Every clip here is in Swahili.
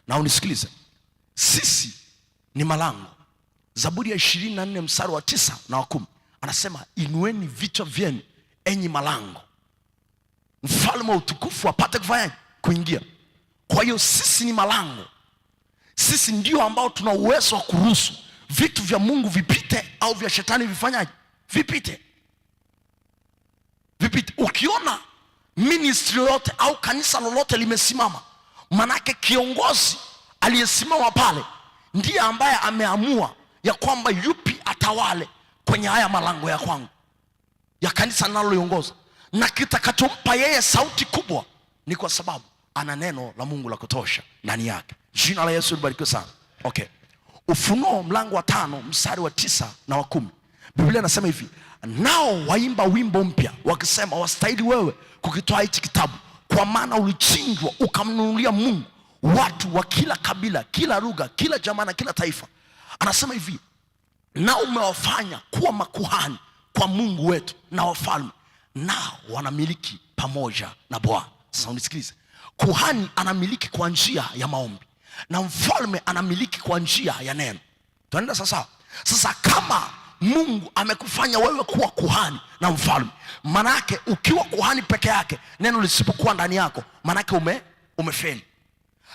Na unisikilize, sisi ni malango. Zaburi ya 24 mstari wa 9 na wa 10 anasema, inueni vichwa vyenu enyi malango, mfalme wa utukufu apate kufanyaje? Kuingia. Kwa hiyo sisi ni malango. Sisi ndio ambao tuna uwezo wa kuruhusu vitu vya Mungu vipite au vya shetani vifanyaje? Vipite. Ukiona ministry yote au kanisa lolote limesimama, manake kiongozi aliyesimama pale ndiye ambaye ameamua ya kwamba yupi atawale kwenye haya malango ya kwangu, ya kanisa ninaloliongoza, na kitakachompa yeye sauti kubwa ni kwa sababu ana neno la Mungu la kutosha ndani yake. Jina la Yesu libarikiwe sana. Okay. Ufunuo mlango wa 5 mstari wa 9 na wa 10. Biblia inasema hivi, nao waimba wimbo mpya wakisema, wastahili wewe kukitoa hichi kitabu, kwa maana ulichinjwa ukamnunulia Mungu watu wa kila kabila, kila lugha, kila jamaa na kila taifa. Anasema hivi, nao umewafanya kuwa makuhani kwa Mungu wetu na wafalme, nao wanamiliki pamoja na Bwana. Sasa unisikilize, kuhani anamiliki kwa njia ya maombi na mfalme anamiliki kwa njia ya neno. Tunaenda sasa. Sasa kama Mungu amekufanya wewe kuwa kuhani na mfalme, maana yake ukiwa kuhani peke yake, neno lisipokuwa ndani yako, maana yake umefeli.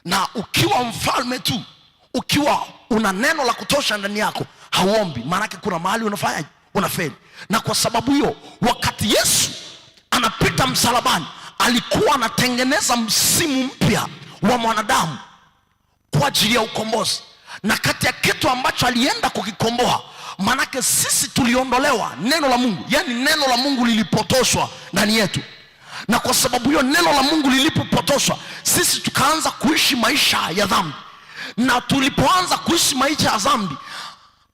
Na ukiwa mfalme tu, ukiwa una neno la kutosha ndani yako, hauombi, maana yake kuna mahali unafanyaje? Unafeli. Na kwa sababu hiyo, wakati Yesu anapita msalabani, alikuwa anatengeneza msimu mpya wa mwanadamu kwa ajili ya ukombozi. Na kati ya kitu ambacho alienda kukikomboa, manake sisi tuliondolewa neno la Mungu, yani neno la Mungu lilipotoshwa ndani yetu. Na kwa sababu hiyo neno la Mungu lilipopotoshwa, sisi tukaanza kuishi maisha ya dhambi. Na tulipoanza kuishi maisha ya dhambi,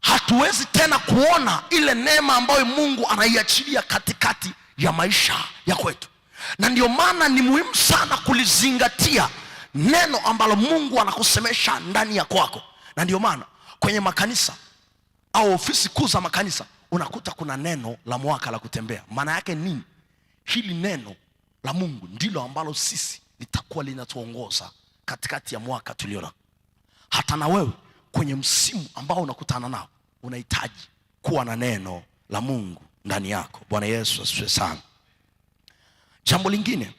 hatuwezi tena kuona ile neema ambayo Mungu anaiachilia katikati ya maisha ya kwetu. Na ndio maana ni muhimu sana kulizingatia neno ambalo Mungu anakusemesha ndani ya kwako. Na ndio maana kwenye makanisa au ofisi kuu za makanisa unakuta kuna neno la mwaka la kutembea. Maana yake nini? Hili neno la Mungu ndilo ambalo sisi litakuwa linatuongoza katikati ya mwaka tuliona. Hata na wewe kwenye msimu ambao unakutana nao, unahitaji kuwa na neno la Mungu ndani yako. Bwana Yesu asifiwe sana. Jambo lingine,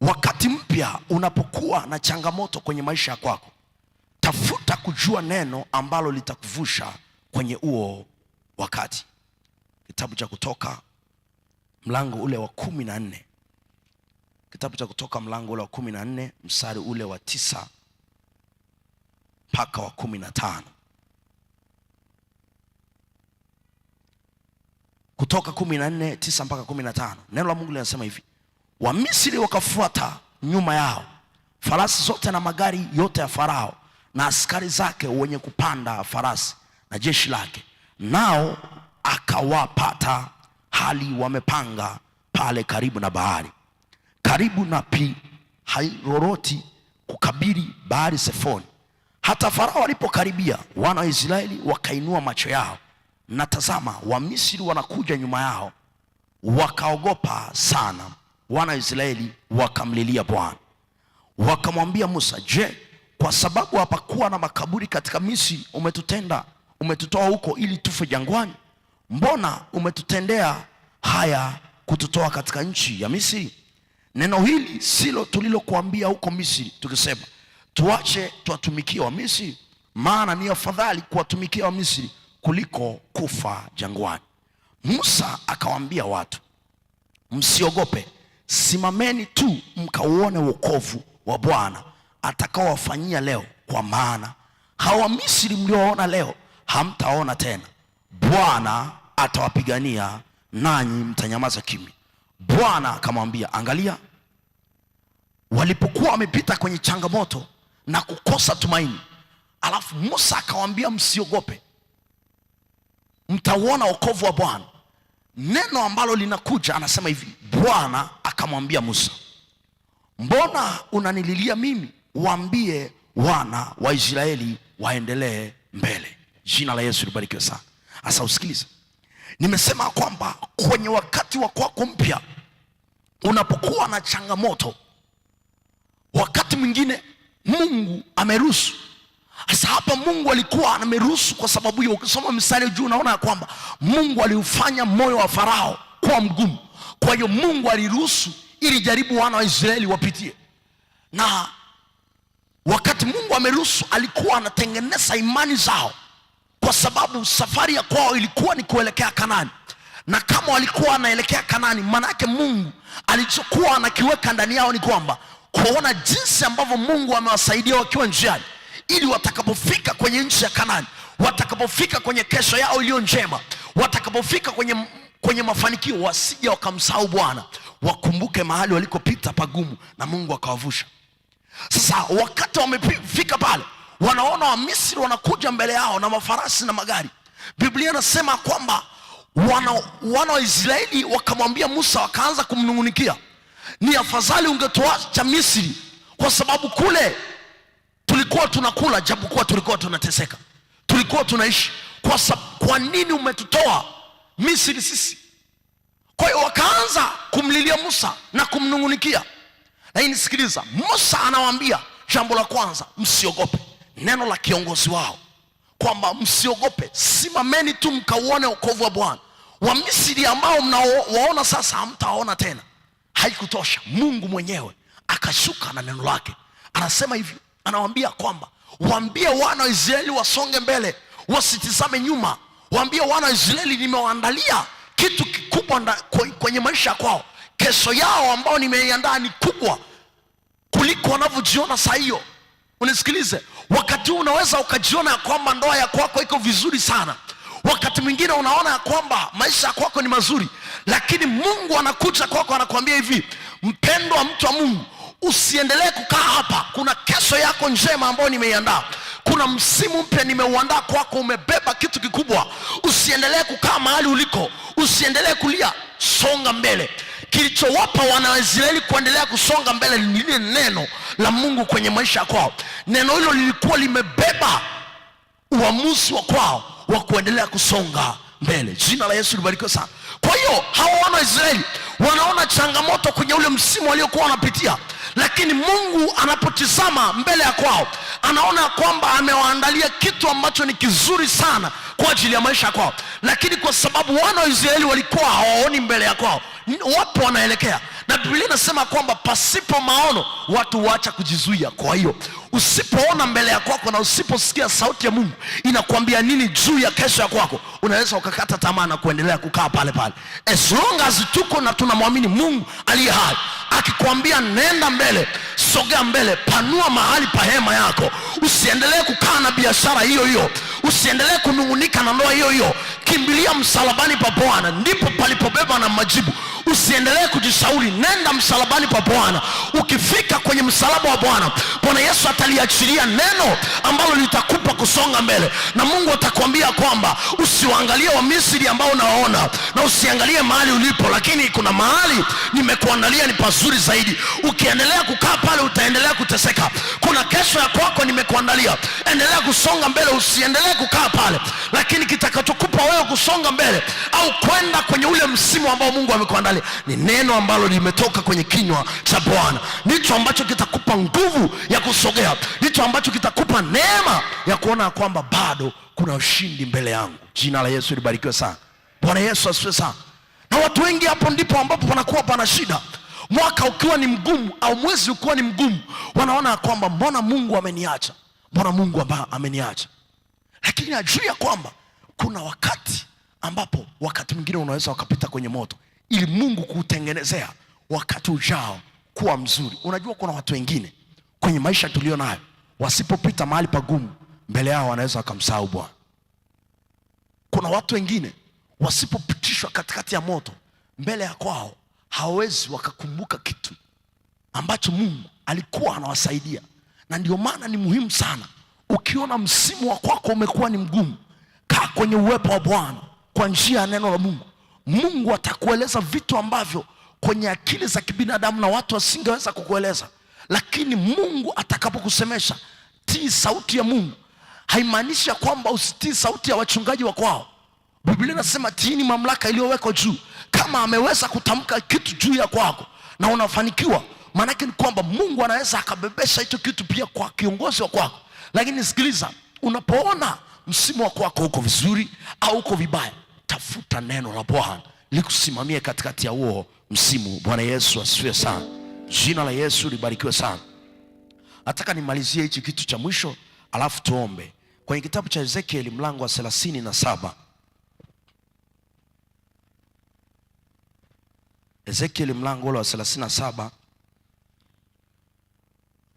wakati mpya unapokuwa na changamoto kwenye maisha yako, tafuta kujua neno ambalo litakuvusha kwenye huo wakati. Kitabu cha Kutoka mlango ule wa 14. Kitabu cha Kutoka mlango ule wa 14 mstari ule wa 9 mpaka wa 15. Kutoka 14 9 mpaka 15. Neno la Mungu linasema hivi, Wamisri wakafuata nyuma yao, farasi zote na magari yote ya Farao na askari zake wenye kupanda farasi na jeshi lake, nao akawapata hali wamepanga pale karibu na bahari, karibu na Pi-Hahiroti, kukabili bahari Sefoni. Hata Farao alipokaribia, wana wa Israeli wakainua macho yao, na tazama, Wamisri wanakuja nyuma yao, wakaogopa sana. Wana wa Israeli wakamlilia Bwana, wakamwambia Musa, je, kwa sababu hapakuwa na makaburi katika Misri umetutoa huko ili tufe jangwani? Mbona umetutendea haya kututoa katika nchi ya Misri? Neno hili silo tulilokuambia huko Misri tukisema, tuache tuwatumikie wa Misri? Maana ni afadhali kuwatumikia wa Misri kuliko kufa jangwani. Musa akawaambia watu, msiogope, simameni tu mkauone wokovu wa Bwana atakaowafanyia leo, kwa maana hawa Misri mlioona leo hamtaona tena. Bwana atawapigania nanyi mtanyamaza kimya. Bwana akamwambia, angalia, walipokuwa wamepita kwenye changamoto na kukosa tumaini, alafu Musa akawaambia msiogope, mtauona wokovu wa Bwana. Neno ambalo linakuja anasema hivi, Bwana akamwambia Musa, mbona unanililia mimi? Waambie wana wa Israeli waendelee mbele. Jina la Yesu libarikiwe sana. Asa usikilize, nimesema kwamba kwenye wakati wa kwako mpya, unapokuwa na changamoto, wakati mwingine Mungu ameruhusu. Sasa hapa Mungu alikuwa ameruhusu kwa sababu hiyo. Ukisoma mstari juu unaona kwamba Mungu aliufanya moyo wa Farao kuwa mgumu. Kwa hiyo Mungu aliruhusu ili jaribu wana wa Israeli wapitie. Na wakati Mungu ameruhusu, alikuwa anatengeneza imani zao, kwa sababu safari ya kwao ilikuwa ni kuelekea Kanaani. Na kama walikuwa wanaelekea Kanaani, maana yake Mungu alichokuwa anakiweka ndani yao ni kwamba kuona jinsi ambavyo Mungu amewasaidia wakiwa njiani, ili watakapofika kwenye nchi ya Kanaani, watakapofika kwenye kesho yao iliyo njema, watakapofika kwenye mafanikio, wasije wakamsahau Bwana, wakumbuke mahali walikopita pagumu na Mungu akawavusha. Sasa wakati wamefika pale, wanaona Wamisri wanakuja mbele yao na mafarasi na magari. Biblia inasema kwamba wana wa Israeli wakamwambia Musa, wakaanza kumnungunikia, ni afadhali ungetuacha Misri, kwa sababu kule tulikuwa tunakula japokuwa tulikuwa tunateseka, tulikuwa tunaishi. Kwa nini umetutoa Misri sisi? Kwa hiyo wakaanza kumlilia Musa na kumnungunikia. Lakini sikiliza, Musa anawaambia jambo la kwanza, msiogope. Neno la kiongozi wao kwamba msiogope, simameni tu mkauone wokovu wa Bwana. Wamisri ambao mnawaona sasa hamtawaona tena. Haikutosha, Mungu mwenyewe akashuka na neno lake. Anasema hivi, anawaambia kwamba waambie wana wa Israeli wasonge mbele, wasitizame nyuma. Waambie wana wa Israeli nimewaandalia kitu kikubwa kwenye maisha kwao. Kesho yao ambao nimeiandaa ni kubwa kuliko wanavyojiona saa hiyo. Unisikilize, wakati huu unaweza ukajiona ya kwamba ndoa ya kwako iko vizuri sana. Wakati mwingine unaona ya kwamba maisha ya kwako ni mazuri, lakini Mungu anakuja kwako anakuambia hivi, mpendwa mtu wa Mungu, usiendelee kukaa hapa. Kuna kesho yako njema ambayo nimeiandaa. Kuna msimu mpya nimeuandaa kwako, umebeba kitu kikubwa. Usiendelee kukaa mahali uliko, usiendelee kulia, songa mbele. Kilichowapa wana wa Israeli kuendelea kusonga mbele ni lile neno la Mungu kwenye maisha kwao. Neno hilo lilikuwa limebeba uamuzi wa kwao wa kuendelea kusonga mbele. Jina la Yesu libarikiwe sana. Kwa hiyo hawa wana wa Israeli wanaona changamoto kwenye ule msimu waliokuwa wanapitia, lakini Mungu anapotizama mbele ya kwao, anaona kwamba amewaandalia kitu ambacho ni kizuri sana kwa ajili ya maisha kwao. Lakini kwa sababu wana wa Israeli walikuwa hawaoni mbele ya kwao, wapo wanaelekea, na Biblia inasema kwamba pasipo maono watu waacha kujizuia. Kwa hiyo usipoona mbele ya kwako na usiposikia sauti ya Mungu inakwambia nini juu ya kesho ya kwako, unaweza ukakata tamaa na kuendelea kukaa pale pale. As long as tuko na tunamwamini Mungu aliye hai, akikwambia nenda mbele, sogea mbele, panua mahali pa hema yako. Usiendelee kukaa na biashara hiyo hiyo, usiendelee kunungunika na ndoa hiyo hiyo. Kimbilia msalabani pa Bwana, ndipo palipobeba na majibu. Usiendelee kujishauri, nenda msalabani pa Bwana. Ukifika kwenye msalaba wa Bwana, Bwana Yesu ataliachilia neno ambalo litakupa kusonga mbele, na Mungu atakwambia kwamba usiwaangalie wa Misri ambao unaona, na usiangalie mahali ulipo, lakini kuna mahali nimekuandalia ni pazuri zaidi. Ukiendelea kukaa pale utaendelea kuteseka. Kuna kesho ya kwako nimekuandalia. Endelea kusonga mbele, usiendelee kukaa pale. Lakini kitakachokupa wewe kusonga mbele au kwenda kwenye ule msimu ambao Mungu amekuandalia ni neno ambalo limetoka kwenye kinywa cha Bwana. Ndicho ambacho kitakupa nguvu ya kusogea, ndicho ambacho kitakupa neema ya kuona kwamba bado kuna ushindi mbele yangu. Jina la Yesu libarikiwe sana. Bwana Yesu asifiwe sana. Na watu wengi hapo ndipo ambapo panakuwa pana shida. Mwaka ukiwa ni mgumu au mwezi ukiwa ni mgumu, wanaona kwamba mbona Mungu ameniacha, mbona Mungu ameniacha. Lakini ajui ya kwamba kuna wakati ambapo wakati mwingine unaweza ukapita kwenye moto ili Mungu kutengenezea wakati ujao kuwa mzuri. Unajua kuna watu wengine kwenye maisha tulio nayo, wasipopita mahali pagumu mbele yao wanaweza wakamsahau Bwana. Kuna watu wengine wasipopitishwa katikati ya moto mbele ya kwao hawezi wakakumbuka kitu ambacho Mungu alikuwa anawasaidia. Na ndio maana ni muhimu sana, ukiona msimu wa kwako umekuwa ni mgumu, kaa kwenye uwepo wa Bwana kwa njia ya neno la Mungu. Mungu atakueleza vitu ambavyo kwenye akili za kibinadamu na watu wasingeweza kukueleza. Lakini Mungu atakapokusemesha, tii sauti ya Mungu. Haimaanishi kwamba usitii sauti ya wachungaji wa kwao. Biblia inasema tiini mamlaka iliyowekwa juu. Kama ameweza kutamka kitu juu ya kwako na unafanikiwa, Maanake ni kwamba Mungu anaweza akabebesha hicho kitu pia kwa kiongozi wa kwako. Lakini sikiliza, unapoona msimu wa kwako uko vizuri au uko vibaya, tafuta neno la Bwana likusimamie katikati ya huo msimu. Bwana Yesu asifiwe sana. Jina la Yesu libarikiwe sana. Nataka nimalizie hichi kitu cha mwisho alafu tuombe. Kwenye kitabu cha Ezekiel mlango wa 37. Ezekiel mlango ule wa 37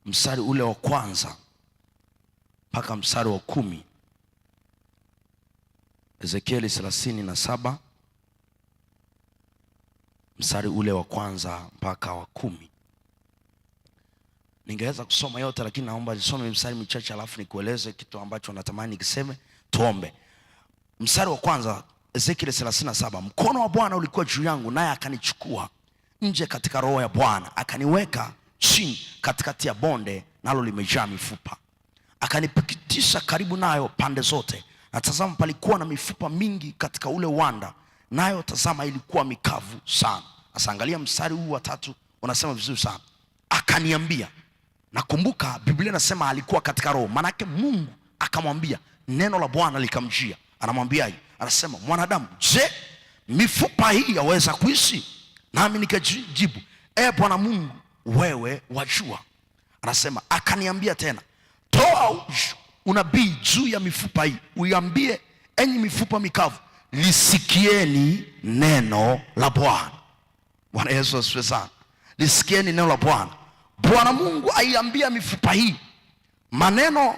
mstari ule wa kwanza mpaka mstari wa 10. Ezekiel 37 mstari ule wa kwanza mpaka wa 10. Ningeweza kusoma yote, lakini naomba nisome mstari michache alafu nikueleze kitu ambacho natamani nikiseme. Tuombe. Mstari wa kwanza, Ezekiel 37. Mkono wa Bwana ulikuwa juu yangu, naye akanichukua nje katika roho ya Bwana, akaniweka chini katikati ya bonde, nalo limejaa mifupa. Akanipitisha karibu nayo pande zote, na tazama, palikuwa na mifupa mingi katika ule uwanda, nayo tazama, ilikuwa mikavu sana. Asangalia mstari huu wa 3 unasema vizuri sana. Akaniambia, nakumbuka Biblia inasema alikuwa katika roho, manake Mungu akamwambia, neno la Bwana likamjia. Anamwambiaje? Anasema, mwanadamu, je, mifupa hii yaweza kuishi? Nami nikajibu, Bwana Mungu, wewe wajua. Anasema, akaniambia tena, toa unabii juu ya mifupa hii, uiambie, enyi mifupa mikavu, lisikieni neno la Bwana. Bwana Yesu asifiwe sana. Lisikieni neno la Bwana. Bwana Mungu aiambia mifupa hii maneno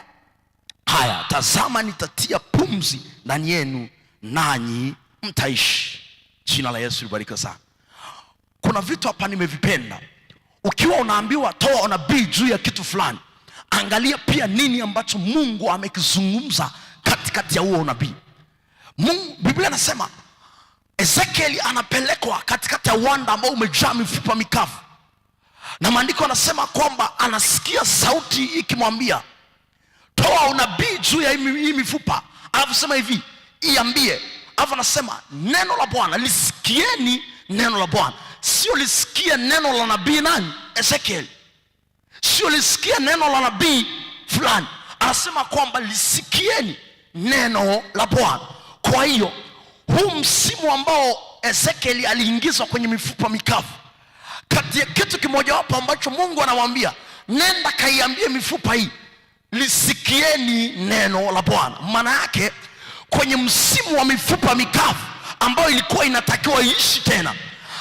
haya, tazama, nitatia pumzi ndani yenu, nanyi mtaishi. Jina la Yesu libarikiwe sana. Kuna vitu hapa nimevipenda. Ukiwa unaambiwa toa unabii juu ya kitu fulani, angalia pia nini ambacho Mungu amekizungumza katikati ya huo unabii. Biblia inasema Ezekiel anapelekwa katikati ya uwanda ambao umejaa mifupa mikavu, na maandiko yanasema kwamba anasikia sauti ikimwambia, toa unabii juu ya hii mifupa, alafu sema hivi, iambie. Alafu anasema neno la Bwana, lisikieni neno la Bwana. Sio lisikie neno la nabii nani? Ezekiel. Sio lisikie neno la nabii fulani. Anasema kwamba lisikieni neno la Bwana. Kwa hiyo huu msimu ambao Ezekiel aliingizwa kwenye mifupa mikavu, kati ya kitu kimoja wapo ambacho Mungu anamwambia, nenda kaiambie mifupa hii, lisikieni neno la Bwana. Maana yake kwenye msimu wa mifupa mikavu ambayo ilikuwa inatakiwa iishi tena,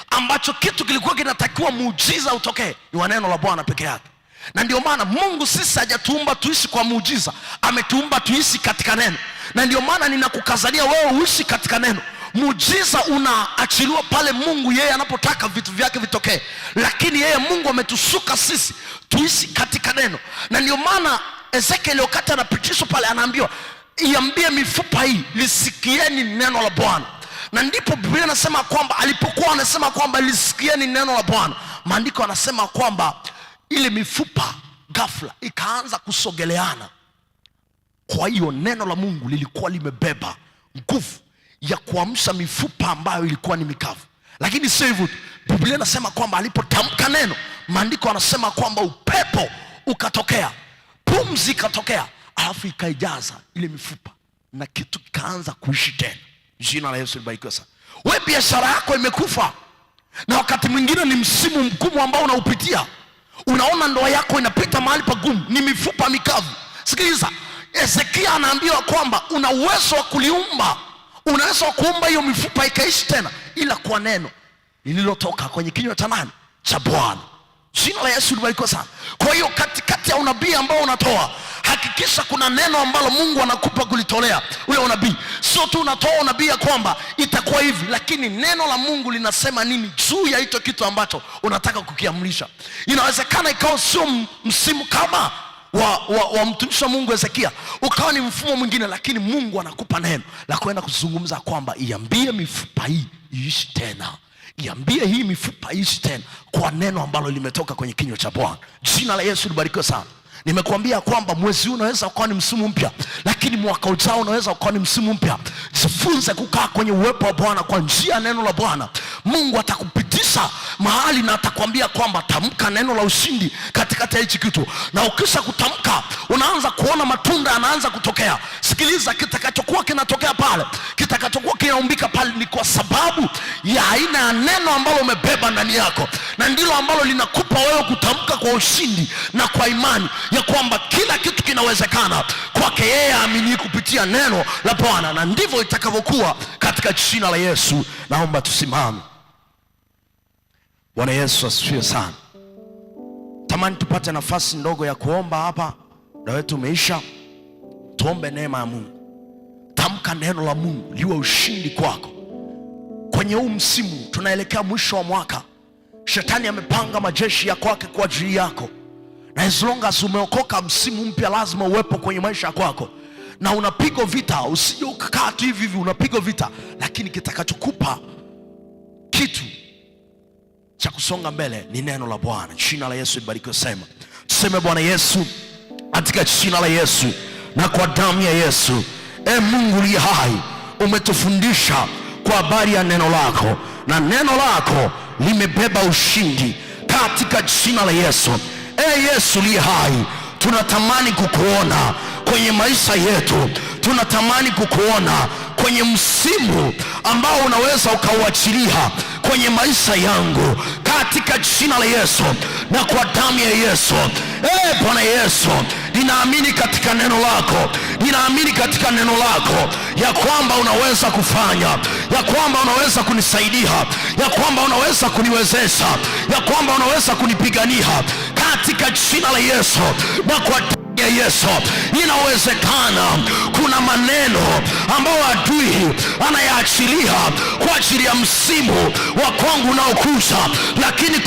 ambacho kitu kilikuwa kinatakiwa muujiza utokee, ni wa neno la Bwana peke yake. Na ndio maana Mungu sisi hajatuumba tuishi kwa muujiza, ametuumba tuishi katika neno. Na ndio maana ninakukazania wewe uishi katika neno. Muujiza unaachiliwa pale Mungu yeye anapotaka vitu vyake vitokee, lakini yeye Mungu ametusuka sisi tuishi katika neno. Na ndio maana Ezekiel wakati anapitishwa pale anaambiwa, iambie mifupa hii, lisikieni neno la Bwana. Na ndipo Biblia inasema kwamba alipokuwa anasema kwamba lisikieni neno la Bwana, maandiko anasema kwamba ile mifupa ghafla ikaanza kusogeleana. Kwa hiyo neno la Mungu lilikuwa limebeba nguvu ya kuamsha mifupa ambayo ilikuwa ni mikavu. Lakini sio hivyo, Biblia inasema kwamba alipotamka neno, maandiko anasema kwamba upepo ukatokea, pumzi ikatokea, alafu ikaijaza ile mifupa na kitu kikaanza kuishi tena. Jina la Yesu libarikiwe sana. Wewe biashara yako imekufa, na wakati mwingine ni msimu mgumu ambao unaupitia. Unaona ndoa yako inapita mahali pagumu, ni mifupa mikavu. Sikiliza, Ezekia anaambiwa kwamba una uwezo wa kuliumba, unaweza kuumba hiyo mifupa ikaishi tena, ila kwa neno lililotoka kwenye kinywa cha nani? Cha Bwana. Jina la Yesu libarikiwe sana. Kwa hiyo katikati ya unabii ambao unatoa, hakikisha kuna neno ambalo Mungu anakupa kulitolea ule unabii. Sio tu unatoa unabii ya kwamba itakuwa hivi, lakini neno la Mungu linasema nini juu ya hicho kitu ambacho unataka kukiamrisha. Inawezekana ikawa sio msimu kama wa mtumishi wa Mungu Ezekia, ukawa ni mfumo mwingine, lakini Mungu anakupa neno la kwenda kuzungumza kwamba iambie mifupa hii iishi tena, iambie hii mifupa iishi tena, kwa neno ambalo limetoka kwenye kinywa cha Bwana. Jina la Yesu libarikiwe sana. Nimekuambia kwamba mwezi huu unaweza ukawa ni msimu mpya, lakini mwaka ujao unaweza ukawa ni msimu mpya. Jifunze kukaa kwenye uwepo wa Bwana kwa njia ya neno la Bwana. Mungu atakupitisha kabisa mahali na atakwambia kwamba tamka neno la ushindi katikati ya hichi kitu, na ukisha kutamka unaanza kuona matunda yanaanza kutokea. Sikiliza, kitakachokuwa kinatokea pale, kitakachokuwa kinaumbika pale ni kwa sababu ya aina ya neno ambalo umebeba ndani yako, na ndilo ambalo linakupa wewe kutamka kwa ushindi na kwa imani ya kwamba kila kitu kinawezekana kwake yeye aamini kupitia neno la Bwana. Na ndivyo itakavyokuwa katika jina la Yesu. Naomba tusimame. Bwana Yesu asifiwe sana. Tamani tupate nafasi ndogo ya kuomba hapa. Muda wetu umeisha. Tuombe neema ya Mungu. Tamka neno la Mungu liwe ushindi kwako. Kwenye huu msimu tunaelekea mwisho wa mwaka, shetani amepanga majeshi ya kwake kwa ajili yako, na as long as umeokoka, msimu mpya lazima uwepo kwenye maisha yako, na unapiga vita. Usije ukakaa tu hivi hivi, unapiga vita, lakini kitakachokupa kitu cha kusonga mbele ni neno la Bwana. Jina la Yesu libarikiwe. Tuseme Bwana Yesu, katika jina la Yesu na kwa damu ya Yesu, Mungu li hai, umetufundisha kwa habari ya neno lako, na neno lako limebeba ushindi katika jina la Yesu. Yesu li hai, tunatamani kukuona kwenye maisha yetu, tunatamani kukuona kwenye msimu ambao unaweza ukauachilia kwenye maisha yangu katika jina la Yesu na kwa damu ya Yesu. Bwana Yesu, ninaamini katika neno lako, ninaamini katika neno lako ya kwamba unaweza kufanya, ya kwamba unaweza kunisaidia, ya kwamba unaweza kuniwezesha, ya kwamba unaweza kunipigania katika jina la Yesu na kwa ya Yesu. Inawezekana kuna maneno ambayo adui anayaachilia kwa ajili ya msimu wa kwangu unaokuja, lakini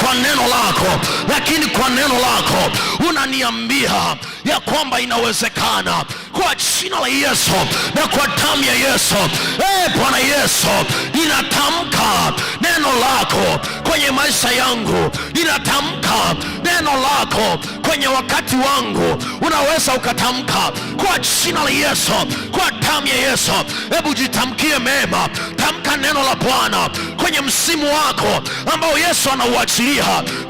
kwa neno lako unaniambia ya kwamba inawezekana kwa jina la Yesu na kwa damu ya Yesu. Bwana Yesu, ninatamka neno lako kwenye maisha yangu, ninatamka neno lako kwenye wakati wangu. Unaweza ukatamka kwa jina la Yesu, kwa damu ya Yesu. Hebu jitamkie mema, tamka neno la Bwana kwenye msimu wako ambao Yesu anauachilia,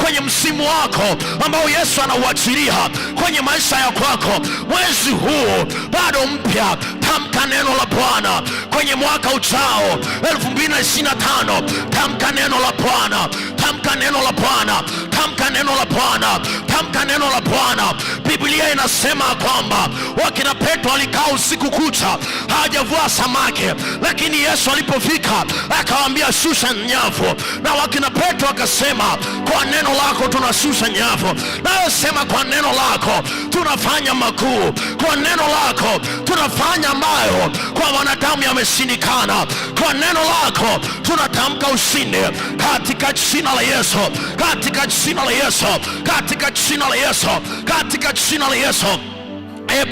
kwenye msimu wako ambao Yesu anauachilia kwenye maisha ya kwako. Mwezi huu bado mpya, tamka neno la Bwana kwenye mwaka ujao 2025. Tamka neno la Bwana, tamka neno la Bwana, tamka neno la Bwana, tamka neno la Bwana. Biblia inasema kwamba wakina Petro alikaa usiku kucha hajavua samaki, lakini Yesu alipofika akawaambia shusha nyavu, na wakina Petro akasema kwa neno lako tunashusha nyavu. Nayo sema kwa neno lako tunafanya makuu, kwa neno lako tunafanya ambayo kwa wanadamu yameshindikana. Kwa neno lako tunatamka ushindi katika jina la Yesu, katika jina la Yesu, katika jina la Yesu, katika jina la Yesu.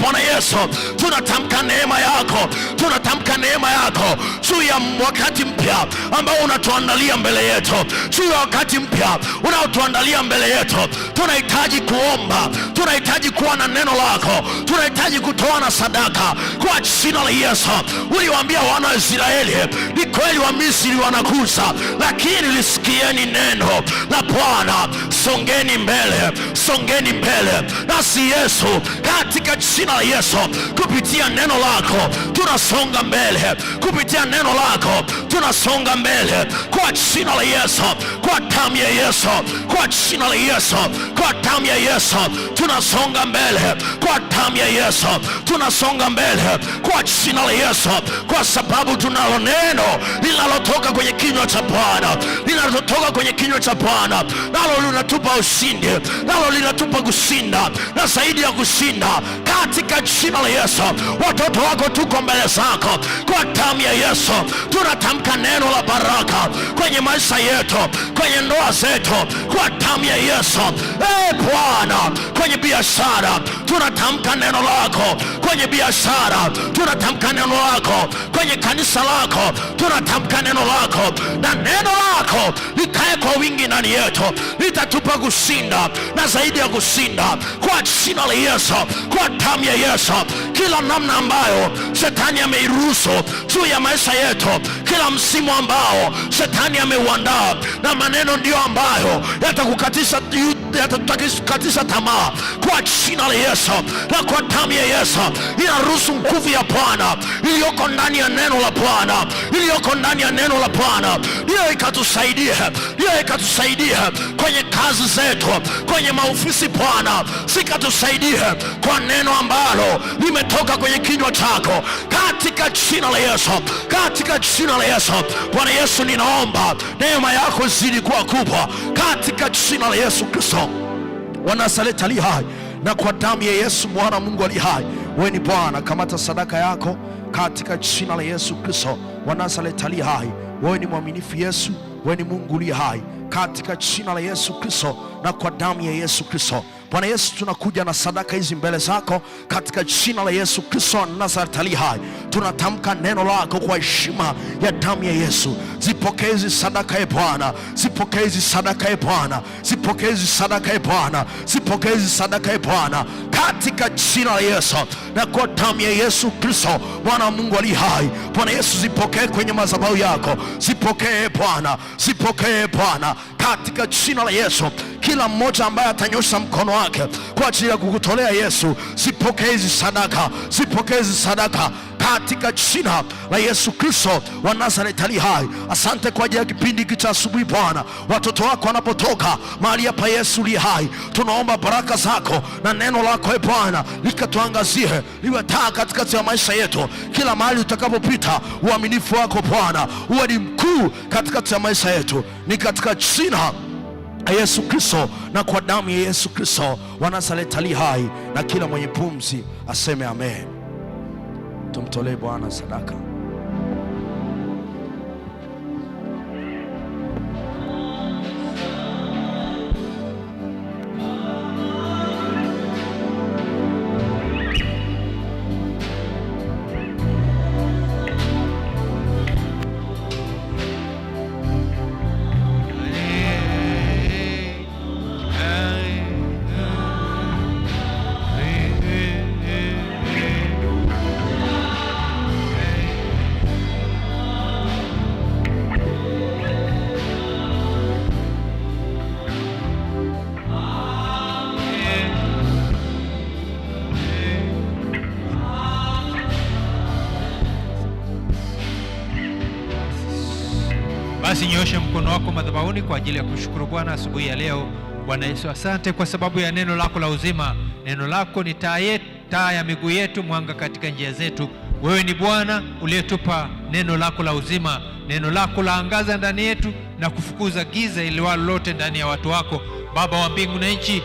Bwana Yesu, tunatamka neema yako, tunatamka neema yako juu ya wakati mpya ambao unatuandalia mbele yetu, juu ya wakati mpya unaotuandalia mbele yetu. Tunahitaji kuomba, tunahitaji kuwa na neno lako, tunahitaji kutoa na sadaka kwa jina la Yesu. Uliwaambia wana wa Israeli, ni kweli wa Misri wanakuja, lakini lisikieni neno la Bwana. Songeni mbele, songeni mbele. Nasi Yesu, katika jina la Yesu, kupitia neno lako tunasonga mbele, kupitia neno lako tunasonga mbele kwa jina la Yesu, kwa damu ya Yesu, kwa jina la Yesu, kwa damu ya Yesu tunasonga mbele, kwa damu ya Yesu tunasonga mbele, kwa jina la Yesu, kwa sababu tunalo neno linalotoka kwenye kinywa cha Bwana, linalotoka kwenye kinywa cha Bwana, nalo linatupa ushindi, nalo linatupa kushinda na zaidi ya kushinda katika jina la Yesu. Watoto wako tuko mbele zako, kwa damu ya Yesu tunatamka neno la baraka kwenye maisha yetu, kwenye ndoa zetu, kwa damu ya Yesu. Bwana, kwenye biashara tunatamka neno lako, kwenye biashara tunatamka neno lako, kwenye kanisa lako tunatamka neno lako, na neno lako likae kwa wingi ndani yetu, litatupa kushinda na zaidi ya kushinda kwa jina la Yesu, kwa damu ya Yesu, kila namna ambayo shetani ameiruhusu juu ya maisha yetu, kila msimu ambao shetani ameuandaa, na maneno ndio ambayo yatatukatisha tamaa, kwa jina la Yesu na kwa damu ya Yesu, inaruhusu nguvu ya Bwana iliyoko ndani ya neno la Bwana, iliyoko ndani ya neno la Bwana, hiyo ikatusaidie kwenye kazi zetu, kwenye maofisi Bwana, sikatusaidie kwa neno ambalo limetoka kwenye kinywa chako, katika jina la Yesu, katika jina la Yesu. Bwana Yesu, ninaomba neema yako zidi kuwa kubwa, katika jina la Yesu Kristo wa Nazareti ali hai, na kwa damu ya Yesu mwana Mungu ali hai. Wewe ni Bwana, kamata sadaka yako katika jina la Yesu Kristo wa Nazareti ali hai. Wewe ni mwaminifu Yesu, wewe ni Mungu ali hai, katika jina la Yesu Kristo na kwa damu ya Yesu Kristo. Bwana Yesu, tunakuja na sadaka hizi mbele zako katika jina la Yesu Kristo wa Nazareti ali hai. Tunatamka neno lako kwa heshima ya damu ya Yesu. Zipokee hizi sadaka ya Bwana, zipokee hizi sadaka ya Bwana, zipokee hizi sadaka ya Bwana, zipokee hizi sadaka ya Bwana, katika jina la Yesu na kwa damu ya Yesu Kristo Bwana Mungu ali hai. Bwana Yesu, zipokee kwenye madhabahu yako, zipokee Bwana, zipokee Bwana, katika jina la Yesu. Kila mmoja ambaye atanyosha mkono wake kwa ajili ya kukutolea Yesu, zipokee hizi sadaka, zipokee hizi sadaka katika jina la Yesu Kristo wa Nazareti ali hai. Asante kwa ajili ya kipindi hiki cha asubuhi Bwana, watoto wako wanapotoka mahali hapa Yesu li hai, tunaomba baraka zako na neno lako Bwana likatuangazie, liwe taa katikati ya maisha yetu. Kila mahali utakapopita, uaminifu wako Bwana uwe ni mkuu katikati ya maisha yetu, ni katika jina Yesu Kristo na kwa damu ya Yesu Kristo wa Nazareti ali hai, na kila mwenye pumzi aseme amen. Tumtolee Bwana sadaka. Basi nyosha mkono wako madhabahuni kwa ajili ya kushukuru Bwana asubuhi ya leo. Bwana Yesu, asante kwa sababu ya neno lako la uzima. Neno lako ni taa ya miguu yetu, mwanga katika njia zetu. Wewe ni Bwana uliyetupa neno lako la uzima. Neno lako laangaza ndani yetu na kufukuza giza iliwalo lote ndani ya watu wako. Baba wa mbingu na nchi,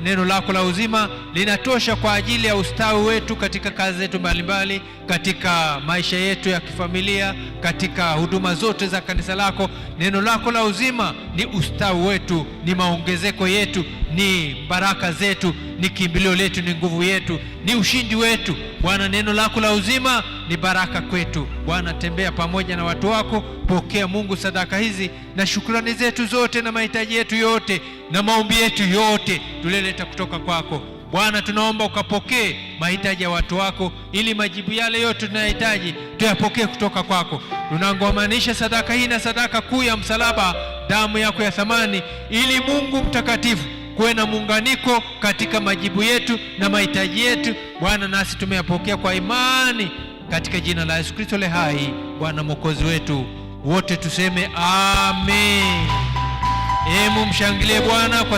neno lako la uzima linatosha kwa ajili ya ustawi wetu katika kazi zetu mbalimbali, katika maisha yetu ya kifamilia, katika huduma zote za kanisa lako. Neno lako la uzima ni ustawi wetu, ni maongezeko yetu, ni baraka zetu, ni kimbilio letu, ni nguvu yetu, ni ushindi wetu. Bwana, neno lako la uzima ni baraka kwetu. Bwana, tembea pamoja na watu wako. Pokea Mungu sadaka hizi na shukrani zetu zote na mahitaji yetu yote na maombi yetu yote tulileta kutoka kwako. Bwana, tunaomba ukapokee mahitaji ya watu wako, ili majibu yale yote tunayohitaji tuyapokee kutoka kwako. Tunangamanisha sadaka hii na sadaka kuu ya msalaba, damu yako ya thamani, ili Mungu mtakatifu kuwe na muunganiko katika majibu yetu na mahitaji yetu. Bwana, nasi tumeyapokea kwa imani katika jina la Yesu Kristo le hai, Bwana Mwokozi wetu. Wote tuseme amen. Mshangilie Bwana kwa